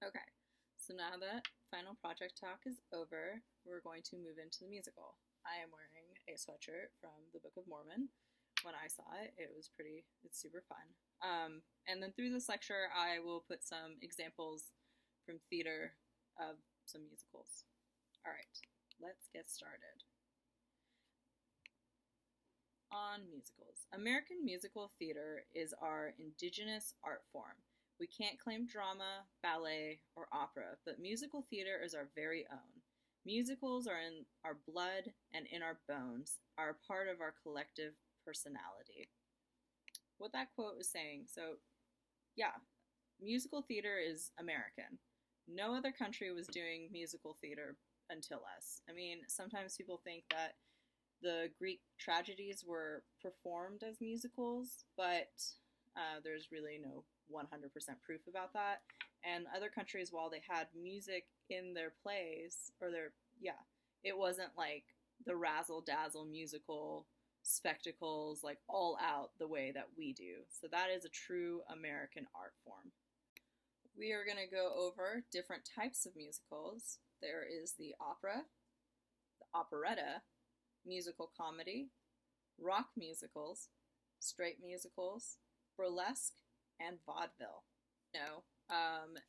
Okay, so now that final project talk is over, we're going to move into the musical. I am wearing a sweatshirt from the Book of Mormon. When I saw it, it's super fun. And then through this lecture, I will put some examples from theater of some musicals. All right, let's get started. On musicals. American musical theater is our indigenous art form. We can't claim drama, ballet, or opera, but musical theater is our very own. Musicals are in our blood and in our bones, are part of our collective personality. What that quote was saying, so yeah, musical theater is American. No other country was doing musical theater until us. I mean, sometimes people think that the Greek tragedies were performed as musicals, but there's really no 100% proof about that. And other countries, while they had music in their plays, it wasn't like the razzle-dazzle musical spectacles, like all out the way that we do. So that is a true American art form. We are going to go over different types of musicals. There is the opera, the operetta, musical comedy, rock musicals, straight musicals, burlesque, and vaudeville.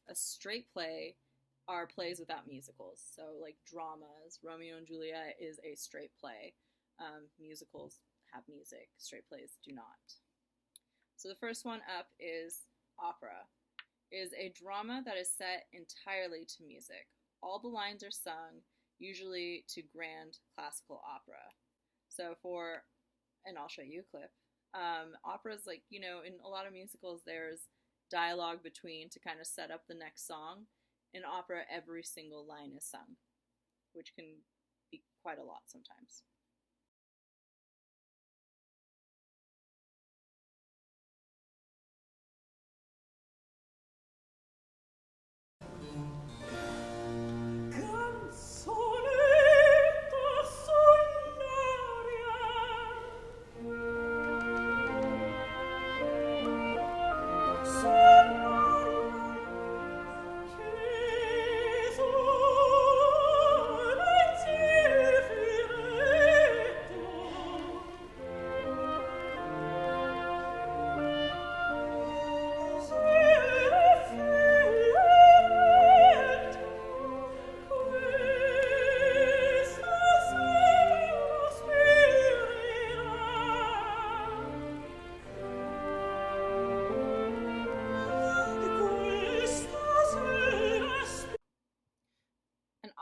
A straight play are plays without musicals. So like dramas, Romeo and Juliet is a straight play. Musicals have music, straight plays do not. So the first one up is opera. It is a drama that is set entirely to music. All the lines are sung, usually to grand classical opera. So and I'll show you a clip. Operas, like, in a lot of musicals, there's dialogue between to kind of set up the next song. In opera, every single line is sung, which can be quite a lot sometimes.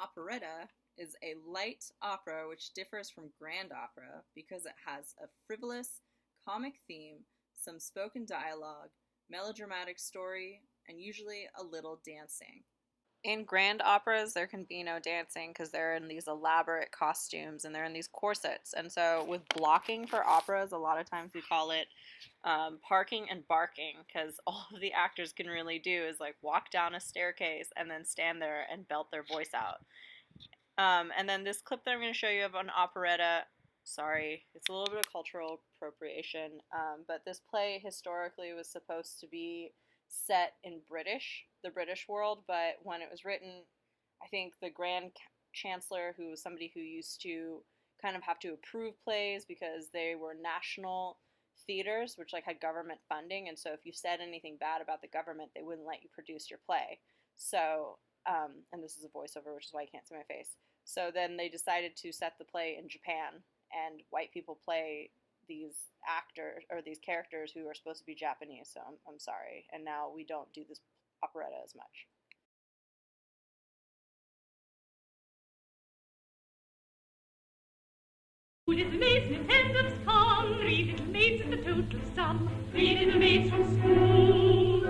Operetta is a light opera which differs from grand opera because it has a frivolous, comic theme, some spoken dialogue, melodramatic story, and usually a little dancing. In grand operas, there can be no dancing because they're in these elaborate costumes and they're in these corsets. And so with blocking for operas, a lot of times we call it parking and barking, because all of the actors can really do is like walk down a staircase and then stand there and belt their voice out. And then this clip that I'm going to show you of an operetta, sorry, it's a little bit of cultural appropriation, but this play historically was supposed to be set in the British world, but when it was written, I think the Grand Chancellor, who was somebody who used to kind of have to approve plays because they were national theaters, which like had government funding, and so if you said anything bad about the government, they wouldn't let you produce your play. So, and this is a voiceover, which is why you can't see my face. So then they decided to set the play in Japan, and white people play these actors or these characters who are supposed to be Japanese. So I'm sorry, and now we don't do this operetta as much. Little maids in tens of song, 3 little maids is the total sum, 3 little maids from school.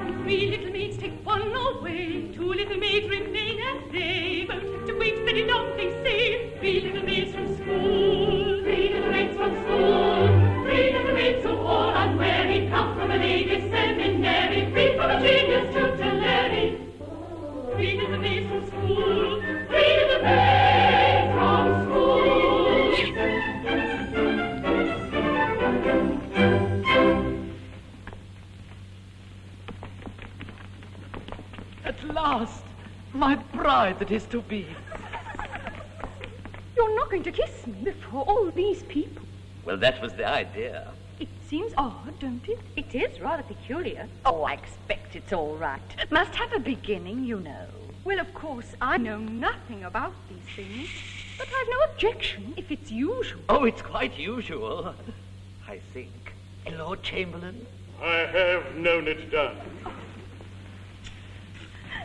And 3 little maids take 1 away, 2 little maids remain and they won't have to wait very long, they say. 3 little maids from school, 3 little maids from school, 3 little maids who all unwary come from a ladies' seminary, free from a genius tutelary. 3 little maids from school, 3 little maids from school. At last, my bride that is to be. You're not going to kiss me before all these people. Well, that was the idea. It seems odd, don't it? It is rather peculiar. Oh, I expect it's all right. It must have a beginning, you know. Well, of course, I know nothing about these things, but I've no objection if it's usual. Oh, it's quite usual, I think. Lord Chamberlain? I have known it done.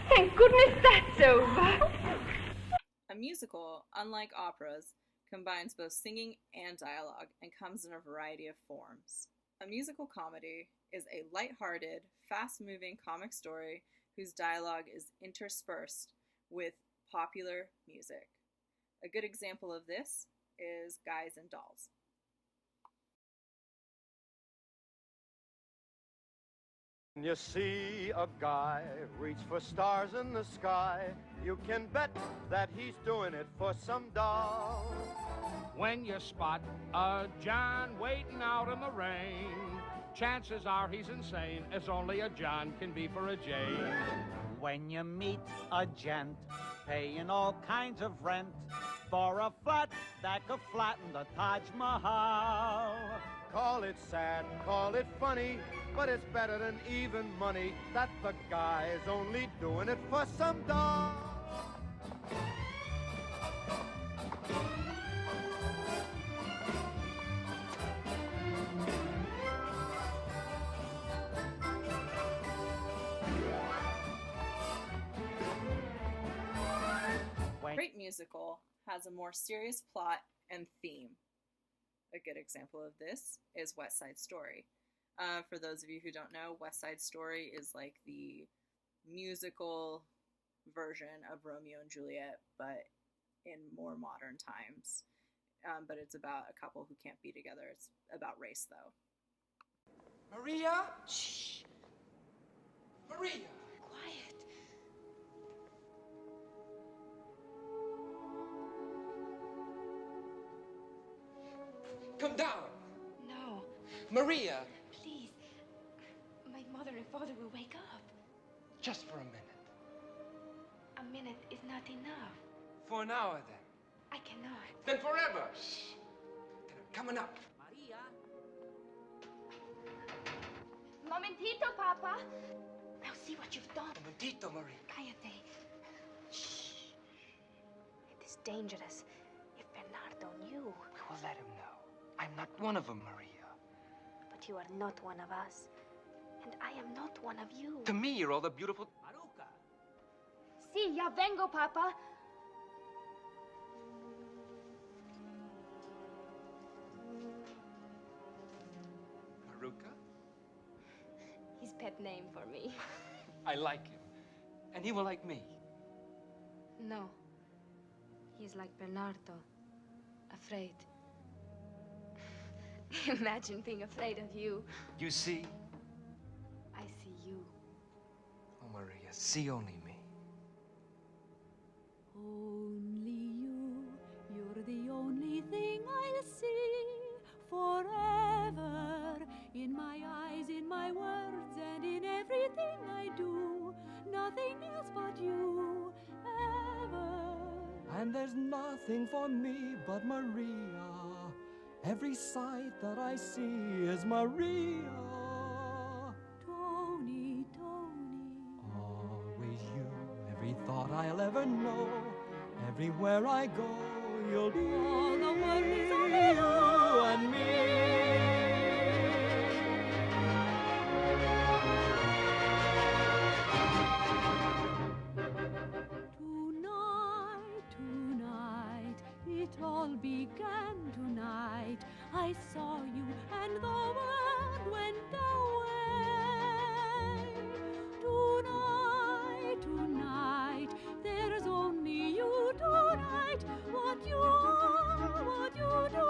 Thank goodness that's over. A musical, unlike operas, combines both singing and dialogue and comes in a variety of forms. A musical comedy is a light-hearted, fast-moving comic story whose dialogue is interspersed with popular music. A good example of this is Guys and Dolls. When you see a guy reach for stars in the sky, you can bet that he's doing it for some doll. When you spot a John waiting out in the rain, chances are he's insane, as only a John can be for a Jane. When you meet a gent paying all kinds of rent for a flat that could flatten the Taj Mahal. Call it sad, call it funny, but it's better than even money that the guy's only doing it for some doll. Great musical has a more serious plot and theme. A good example of this is West Side Story. For those of you who don't know, West Side Story is like the musical version of Romeo and Juliet, but in more modern times. But it's about a couple who can't be together. It's about race, though. Maria? Shh. Maria. Quiet. Come down. No. Maria. Please. My mother and father will wake up. Just for a minute. A minute is not enough. For an hour, then. I cannot. Then forever. Shh. Then I'm coming up. Maria. Momentito, Papa. Now see what you've done. Momentito, Maria. Cállate. Shh. It is dangerous. If Bernardo knew. We will let him know. I'm not one of them, Maria. But you are not one of us. And I am not one of you. To me, you're all the beautiful... Maruca. Sí, ya vengo, Papa. Maruca? His pet name for me. I like him. And he will like me. No. He's like Bernardo. Afraid. Imagine being afraid of you. You see? I see you. Oh, Maria, see only me. Only you, you're the only thing I'll see forever. In my eyes, in my words, and in everything I do. Nothing else but you, ever. And there's nothing for me but Maria. Every sight that I see is Maria. Tony, Tony. Always you, every thought I'll ever know. Everywhere I go, you'll be all the world is only you and me. Tonight, it all began tonight. I saw you and the world went away. Tonight, there's only you tonight. What you are, what you do,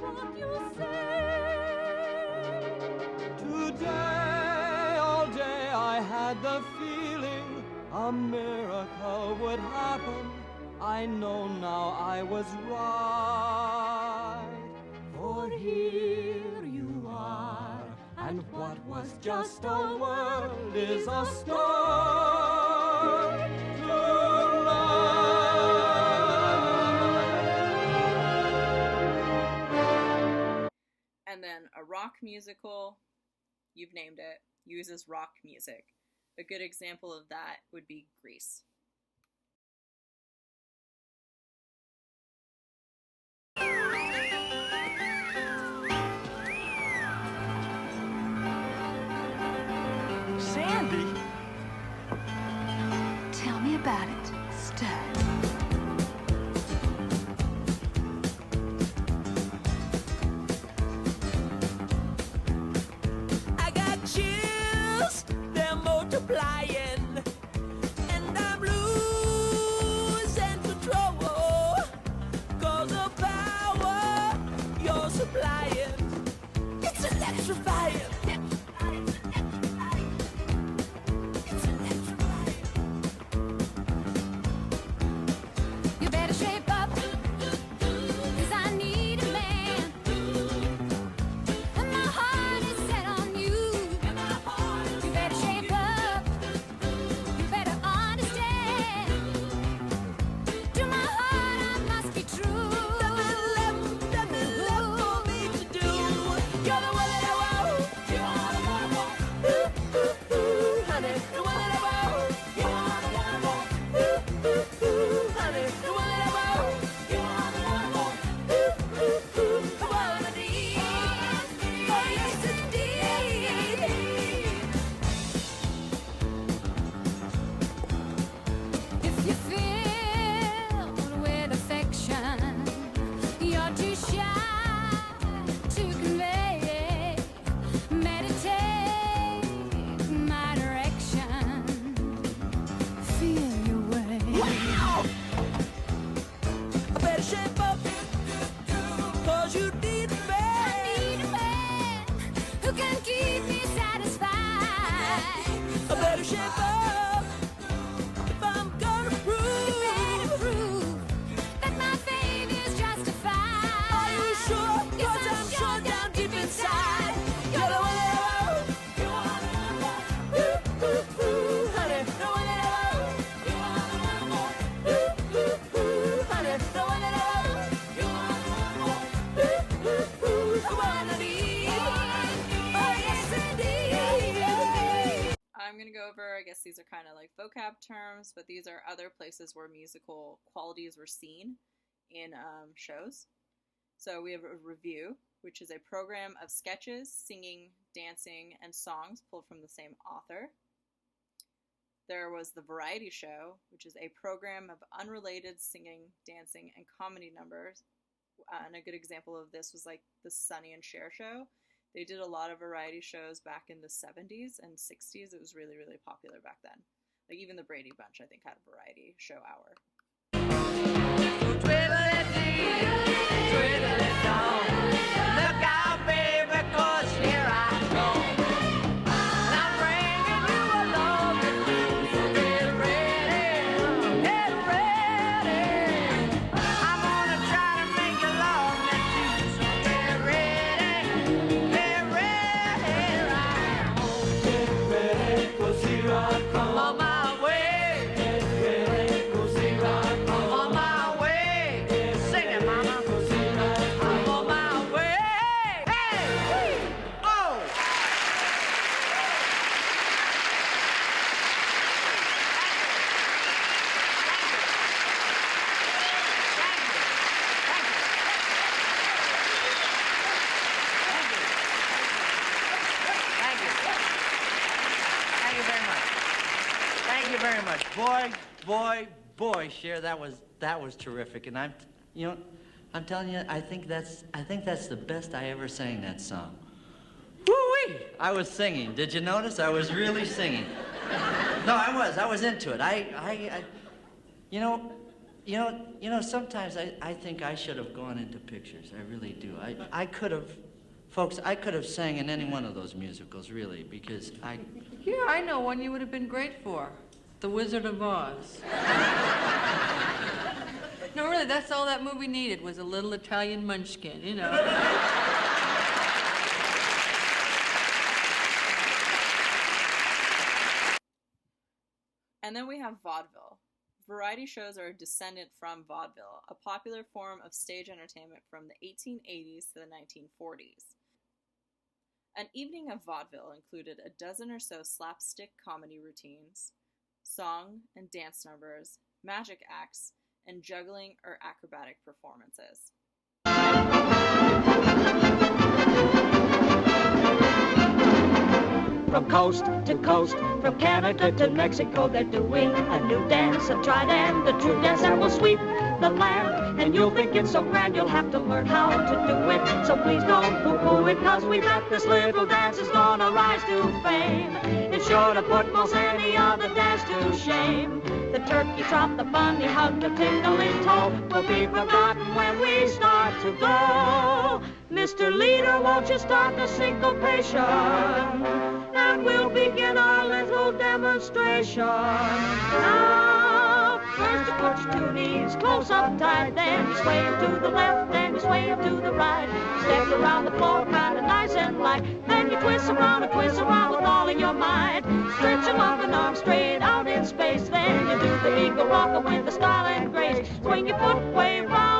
what you say. Today, all day, I had the feeling a miracle would happen. I know now I was right. For here you are, and what was just a world is a star. rock musical, you've named it, uses rock music. A good example of that would be Grease. Sandy? Tell me about it, Stir. I got chills, they're multiplying, and I'm losing control, 'cause the power you're supplying, it's electrifying. You better shape up, 'cause I need a man. And my heart is set on you. You better shape up, you better understand. To my heart I must be true. Nothing left for me to do. You're the one that I want. You're the one I want. Ooh, ooh, ooh, honey, the one that I want. You're the one I want. Ooh, ooh, ooh, honey, the one that I want. You're the one I want. Ooh, ooh, ooh, the one I need. Oh yes indeed. If you filled with affection, you're too shy to convey. Meditate my direction. Feel your way. Wow! I better shape up, 'cause you need a I man. need a man who can keep me satisfied. I better shape up if I'm gonna You prove. better prove that my faith is justified. Are you sure? Yes, 'Cause I'm sure down deep inside, you're the one that I want. You're the one that I want. Ooh, ooh, ooh, honey, the one that I want. You're the one that I want. Ooh, ooh, ooh, honey, the one that I want. You're the one that I want. Ooh, ooh, ooh, the one I need. Oh yes indeed. I'm going to go over, I guess these are kind of like vocab terms, but these are other places where musical qualities were seen in shows. So we have a review, which is a program of sketches, singing, dancing, and songs pulled from the same author. There was the variety show, which is a program of unrelated singing, dancing, and comedy numbers. And a good example of this was like the Sonny and Cher show. They did a lot of variety shows back in the 70s and 60s. It was really, really popular back then. Like even the Brady Bunch, I think, had a variety show hour. Look out, baby, 'cause here I come. I'm bringing you along with me. So get ready, get ready. I'm gonna try to make you love me too. So get ready, get ready. Get ready, 'cause here I come. On my way. Get ready, 'cause here I come. On my way. Sing it, mama. I'm on my way. Hey! Oh! Thank you. Thank you very much. Thank you very much. Boy, Cher, that was terrific. And I'm telling you, I think that's the best I ever sang that song. Woo-wee! I was singing. Did you notice? I was really singing. No, I was into it. Sometimes I think I should have gone into pictures. I really do. I could have sang in any one of those musicals, really, because Here, I know one you would have been great for. The Wizard of Oz. No, really, that's all that movie needed was a little Italian munchkin, you know. And then we have vaudeville. Variety shows are a descendant from vaudeville, a popular form of stage entertainment from the 1880s to the 1940s. An evening of vaudeville included a dozen or so slapstick comedy routines, song and dance numbers, magic acts, and juggling or acrobatic performances. From coast to coast, from Canada to Mexico, they're doing a new dance, a tried and a true dance that will sweep the land. And you'll think it's so grand, you'll have to learn how to do it. So please don't poo-poo it, 'cause we bet this little dance is gonna rise to fame. It's sure to put most any other dance to shame. The turkey trot, the bunny hug, the tingling toe will be forgotten when we start to go. Mr. Leader, won't you start the syncopation? And we'll begin our little demonstration. Now, first you put your two knees close up tight, then you sway them to the left, then you sway them to the right. Step around the floor kinda nice and light, then you twist around with all of your might. Stretch your loving arm straight out in space, then you do the eagle rocker with the style and grace. Swing your foot way round